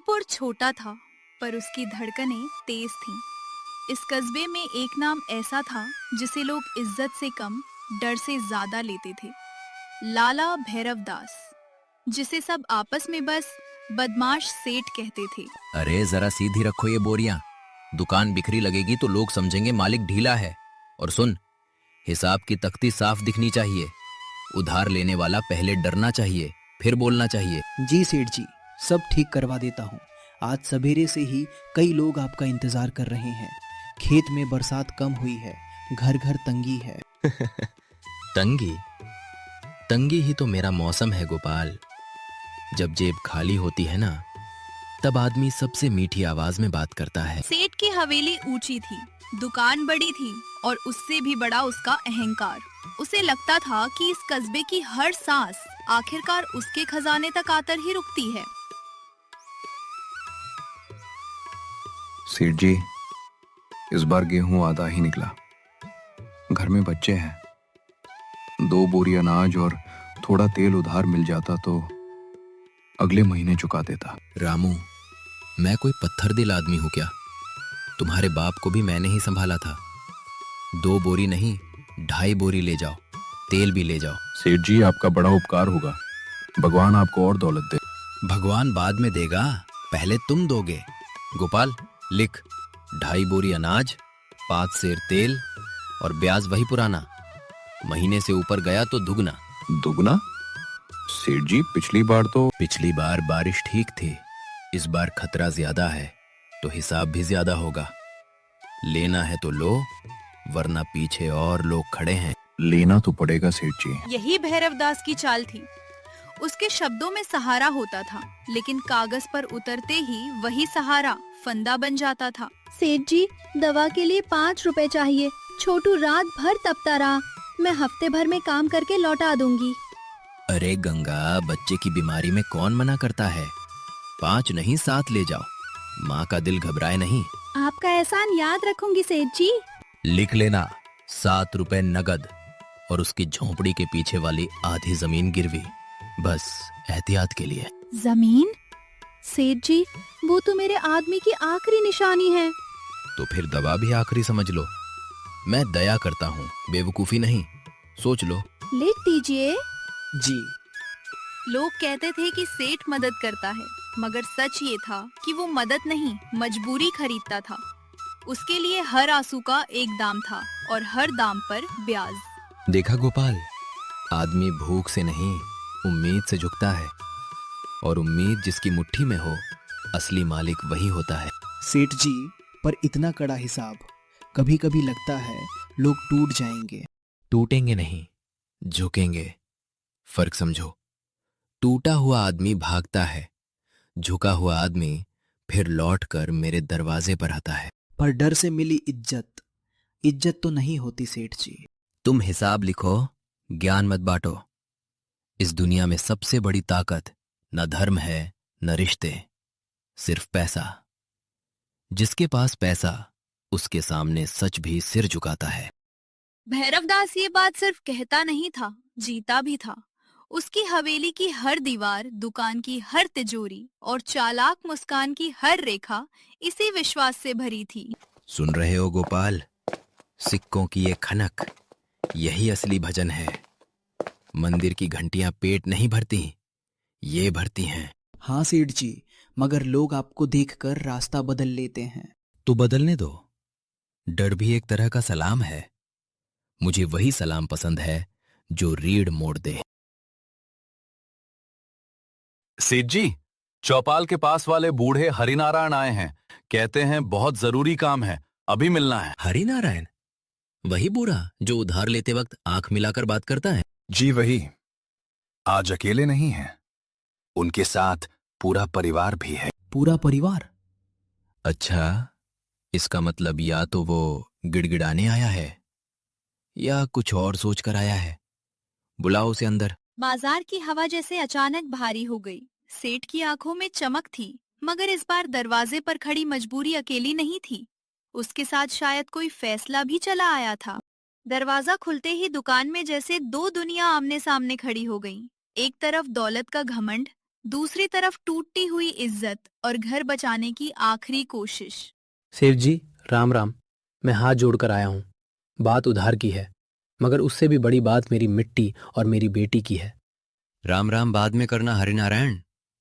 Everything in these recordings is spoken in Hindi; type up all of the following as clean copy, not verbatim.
रामपुर छोटा था, पर उसकी धड़कनें तेज थीं। इस कस्बे में एक नाम ऐसा था जिसे लोग इज्जत से कम, डर से ज्यादा लेते थे। लाला भैरव दास, जिसे सब आपस में बस बदमाश सेठ कहते थे। अरे जरा सीधी रखो ये बोरियां। दुकान बिखरी लगेगी तो लोग समझेंगे मालिक ढीला है। और सुन, हिसाब की तख्ती साफ दिखनी चाहिए। उधार लेने वाला पहले डरना चाहिए, फिर बोलना चाहिए। जी सेठ जी, सब ठीक करवा देता हूँ। आज सवेरे से ही कई लोग आपका इंतजार कर रहे हैं। खेत में बरसात कम हुई है, घर घर तंगी है। तंगी? तंगी ही तो मेरा मौसम है गोपाल। जब जेब खाली होती है ना, तब आदमी सबसे मीठी आवाज में बात करता है। सेठ की हवेली ऊंची थी, दुकान बड़ी थी और उससे भी बड़ा उसका अहंकार। उसे लगता था कि इस कस्बे की हर सांस आखिरकार उसके खजाने तक आकर ही रुकती है। सेठ जी, इस बार गेहूं आधा ही निकला। घर में बच्चे हैं। 2 बोरी अनाज और थोड़ा तेल उधार मिल जाता तो अगले महीने चुका देता। रामू, मैं कोई पत्थर दिल आदमी हूं क्या? तुम्हारे बाप को भी मैंने ही संभाला था। 2 बोरी नहीं, 2.5 बोरी ले जाओ, तेल भी ले जाओ। सेठ जी, आपका बड़ा उपकार होगा। भगवान आपको और दौलत दे। भगवान बाद में देगा, पहले तुम दोगे। गोपाल, लिख 2.5 बोरी अनाज, 5 सेर तेल और ब्याज वही पुराना। महीने से ऊपर गया तो दुगना। दुगना? सेठ जी, पिछली बार बारिश ठीक थी, इस बार खतरा ज्यादा है तो हिसाब भी ज्यादा होगा। लेना है तो लो, वरना पीछे और लोग खड़े हैं। लेना तो पड़ेगा सेठ जी। यही भैरवदास की चाल थी। उसके शब्दों में सहारा होता था, लेकिन कागज पर उतरते ही वही सहारा फंदा बन जाता था। सेठ जी, दवा के लिए 5 रुपए चाहिए। छोटू रात भर तपता रहा, मैं हफ्ते भर में काम करके लौटा दूंगी। अरे गंगा, बच्चे की बीमारी में कौन मना करता है? 5 नहीं 7 ले जाओ, माँ का दिल घबराए नहीं। आपका एहसान याद रखूंगी सेठ जी। लिख लेना, 7 रुपए नगद और उसकी झोंपड़ी के पीछे वाली आधी जमीन गिरवी, बस एहतियात के लिए। जमीन? सेठ जी, वो तो मेरे आदमी की आखिरी निशानी है। तो फिर दवा भी आखिरी समझ लो। मैं दया करता हूँ, बेवकूफी नहीं। सोच लो। लिख दीजिए। जी। लोग कहते थे कि सेठ मदद करता है, मगर सच ये था कि वो मदद नहीं, मजबूरी खरीदता था। उसके लिए हर आंसू का एक दाम था और हर दाम पर ब्याज। देखा गोपाल, आदमी भूख से नहीं, उम्मीद से झुकता है। और उम्मीद जिसकी मुट्ठी में हो, असली मालिक वही होता है। सेठ जी, पर इतना कड़ा हिसाब, कभी कभी लगता है लोग टूट जाएंगे। टूटेंगे नहीं, झुकेंगे। फर्क समझो। टूटा हुआ आदमी भागता है, झुका हुआ आदमी फिर लौटकर मेरे दरवाजे पर आता है। पर डर से मिली इज्जत, इज्जत तो नहीं होती सेठ जी। तुम हिसाब लिखो, ज्ञान मत बांटो। इस दुनिया में सबसे बड़ी ताकत न धर्म है, न रिश्ते, सिर्फ पैसा। जिसके पास पैसा, उसके सामने सच भी सिर झुकाता है। भैरवदास ये बात सिर्फ कहता नहीं था, जीता भी था। उसकी हवेली की हर दीवार, दुकान की हर तिजोरी और चालाक मुस्कान की हर रेखा इसी विश्वास से भरी थी। सुन रहे हो गोपाल? सिक्कों की ये खनक, यही असली भजन है। मंदिर की घंटियां पेट नहीं भरती, ये भरती हैं। हाँ सेठ जी, मगर लोग आपको देखकर रास्ता बदल लेते हैं। तो बदलने दो। डर भी एक तरह का सलाम है। मुझे वही सलाम पसंद है जो रीढ़ मोड़ दे। सेठ जी, चौपाल के पास वाले बूढ़े हरिनारायण आए हैं। कहते हैं बहुत जरूरी काम है, अभी मिलना है। हरिनारायण? वही बूढ़ा जो उधार लेते वक्त आंख मिलाकर बात करता है? जी वही। आज अकेले नहीं हैं, उनके साथ पूरा परिवार भी है। पूरा परिवार? अच्छा, इसका मतलब या तो वो गिड़गिड़ाने आया है या कुछ और सोच कर आया है। बुलाओ उसे अंदर। बाजार की हवा जैसे अचानक भारी हो गई। सेठ की आंखों में चमक थी, मगर इस बार दरवाजे पर खड़ी मजबूरी अकेली नहीं थी। उसके साथ शायद कोई फैसला भी चला आया था। दरवाजा खुलते ही दुकान में जैसे 2 दुनिया आमने सामने खड़ी हो गईं। एक तरफ दौलत का घमंड, दूसरी तरफ टूटती हुई इज्जत और घर बचाने की आखिरी कोशिश। सेठ जी, राम राम। मैं हाथ जोड़कर आया हूँ। बात उधार की है, मगर उससे भी बड़ी बात मेरी मिट्टी और मेरी बेटी की है। राम राम बाद में करना हरिनारायण,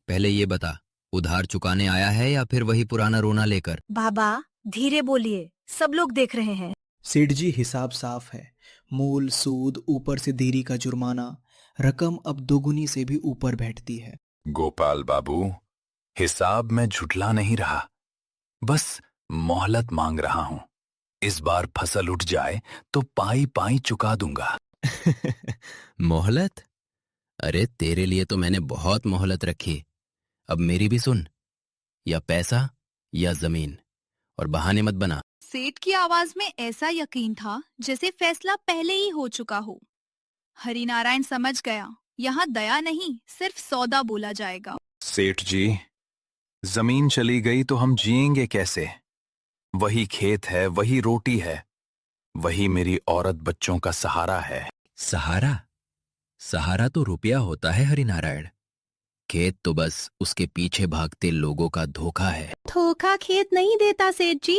पहले ये बता, उधार चुकाने आया है या फिर वही पुराना रोना लेकर? बाबा धीरे बोलिए, सब लोग देख रहे हैं। सेठ जी, हिसाब साफ है। मूल, सूद, ऊपर से देरी का जुर्माना, रकम अब दोगुनी से भी ऊपर बैठती है। गोपाल बाबू, हिसाब में झुठला नहीं रहा, बस मोहलत मांग रहा हूं। इस बार फसल उठ जाए तो पाई पाई चुका दूंगा। मोहलत? अरे तेरे लिए तो मैंने बहुत मोहलत रखी। अब मेरी भी सुन, या पैसा या जमीन, और बहाने मत बना। सेठ की आवाज में ऐसा यकीन था जैसे फैसला पहले ही हो चुका हो। हरिनारायण समझ गया, यहाँ दया नहीं, सिर्फ सौदा बोला जाएगा। सेठ जी, जमीन चली गई तो हम जिएंगे कैसे? वही खेत है, वही रोटी है, वही मेरी औरत बच्चों का सहारा है। सहारा? सहारा तो रुपया होता है हरिनारायण, खेत तो बस उसके पीछे भागते लोगों का धोखा है। धोखा खेत नहीं देता सेठ जी,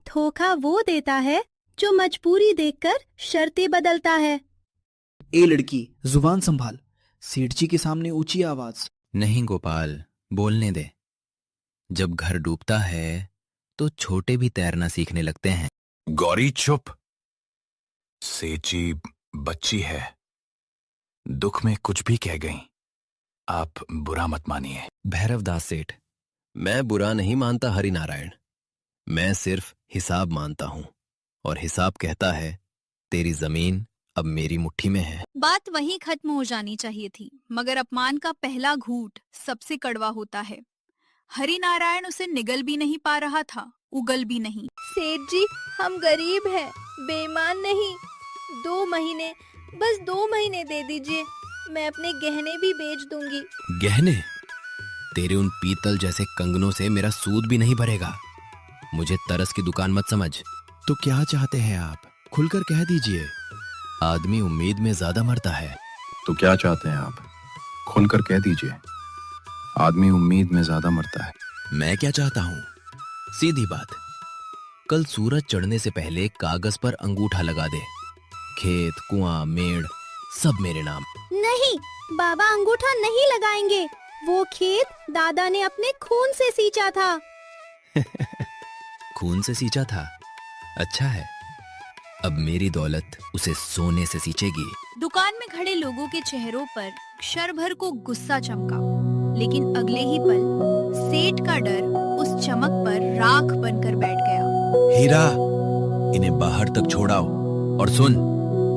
धोखा वो देता है जो मजबूरी देखकर शर्तें बदलता है। ए लड़की, जुबान संभाल। सेठ जी के सामने ऊंची आवाज। नहीं गोपाल, बोलने दे। जब घर डूबता है तो छोटे भी तैरना सीखने लगते हैं। गौरी चुप। सेठ जी बच्ची है, दुख में कुछ भी कह गई, आप बुरा मत मानिए। भैरवदास सेठ, मैं बुरा नहीं मानता हरिनारायण, मैं सिर्फ हिसाब मानता हूं, और हिसाब कहता है तेरी जमीन अब मेरी मुट्ठी में है। बात वहीं खत्म हो जानी चाहिए थी, मगर अपमान का पहला घूंट सबसे कड़वा होता है। हरिनारायण उसे निगल भी नहीं पा रहा था, उगल भी नहीं। सेठ जी, हम गरीब हैं, बेईमान नहीं। 2 महीने, बस 2 महीने दे दीजिए, मैं अपने गहने भी बेच दूंगी। गहने? तेरे उन पीतल जैसे कंगनों से मेरा सूद भी नहीं भरेगा। मुझे तरस की दुकान मत समझ। तो क्या चाहते हैं आप? खुलकर कह दीजिए। आदमी उम्मीद में ज्यादा मरता है। तो क्या चाहते हैं आप? खुलकर कह दीजिए। आदमी उम्मीद में ज्यादा मरता है। मैं क्या चाहता हूँ? सीधी बात, कल सूरज चढ़ने से पहले कागज पर अंगूठा लगा दे। खेत, कुआं, मेड़ सब मेरे नाम। नहीं, बाबा अंगूठा नहीं लगाएंगे। वो खेत दादा ने अपने खून से सींचा था। खून से सींचा था? अच्छा है, अब मेरी दौलत उसे सोने से सींचेगी। दुकान में खड़े लोगों के चेहरों पर क्षण भर को गुस्सा चमका, लेकिन अगले ही पल सेठ का डर उस चमक पर राख बनकर बैठ गया। हीरा, इन्हें बाहर तक छोड़ाओ, और सुन,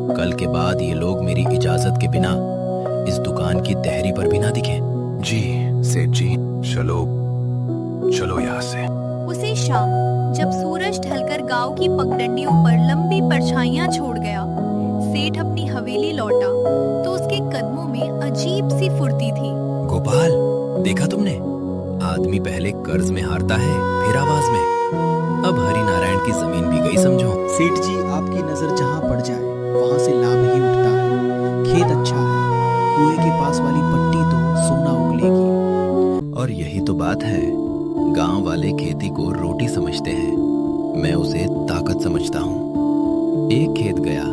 कल के बाद ये लोग मेरी इजाजत के बिना इस दुकान की तहरी पर भी ना दिखें। जी सेठ जी, चलो चलो यहाँ से। उसी शाम जब सूरज ढलकर गांव की पगडंडियों पर लंबी परछाइयां छोड़ गया, सेठ अपनी हवेली लौटा तो उसके कदमों में अजीब सी फुर्ती थी। गोपाल, देखा तुमने? आदमी पहले कर्ज में हारता है, फिर आवाज में। अब हरिनारायण की जमीन भी गई समझो। सेठ जी, आपकी नजर जहां पड़ जाए वहां से लाभ ही उठता है। खेत अच्छा है, कुएं के पास वाली पट्टी तो सोना उगलेगी। और यही तो बात है, गांव वाले खेती को रोटी समझते हैं, मैं उसे ताकत समझता हूँ। एक खेत गया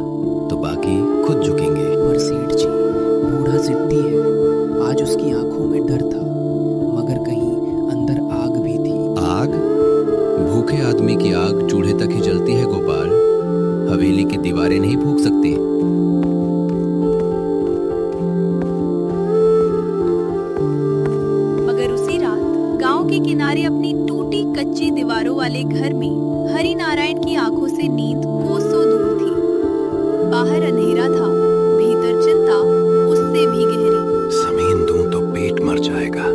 तो बाकी खुद झुकेंगे। पर सेठ जी, बूढ़ा जिद्दी है। आज उसकी आंखों में डर था, मगर कहीं अंदर आग भी थी। आग? भूखे आदमी की आग चूल्हे तक ही जलती है गोपाल, हवेली की दीवारें नहीं फूंक सकती। मगर उसी रात गांव के किनारे अपनी टूटी कच्ची दीवारों वाले घर में हरिनारायण की आंखों से नींद कोसों दूर थी। बाहर अंधेरा था, भीतर चिंता उससे भी गहरी। जमीन दूं तो पेट मर जाएगा,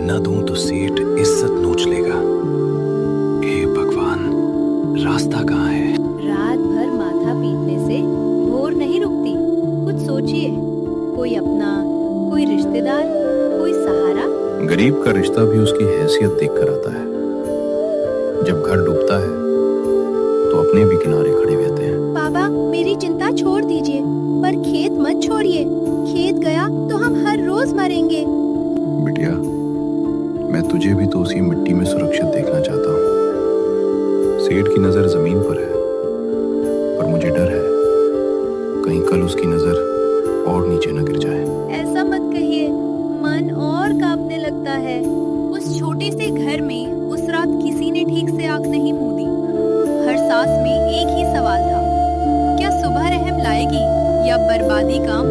न दूं तो सेठ इज्जत नोच लेगा। हे भगवान, रास्ता कहाँ है? रात भर माथा पीटने से भोर नहीं रुकती। कुछ सोचिए, कोई अपना, कोई रिश्तेदार, कोई सहारा। गरीब का रिश्ता भी उसकी हैसियत देखकर आता है। जब घर डूबता है तो अपने भी किनारे खड़े रहते हैं। बाबा, मेरी चिंता छोड़ दीजिए, पर खेत मत छोड़िए। खेत गया तो हम हर रोज मरेंगे। बिटिया, मैं तुझे भी तो उसी मिट्टी में सुरक्षित देखना चाहता हूँ। सेठ की नजर जमीन पर है, पर मुझे डर है कहीं कल उसकी नजर और नीचे न गिर जाए। ऐसा मत कहिए, मन और कांपने लगता है। उस छोटे से घर में उस रात किसी ने ठीक से आंख नहीं मूंदी। हर सांस में एक ही सवाल था, क्या सुबह रहम लाएगी या बर्बादी का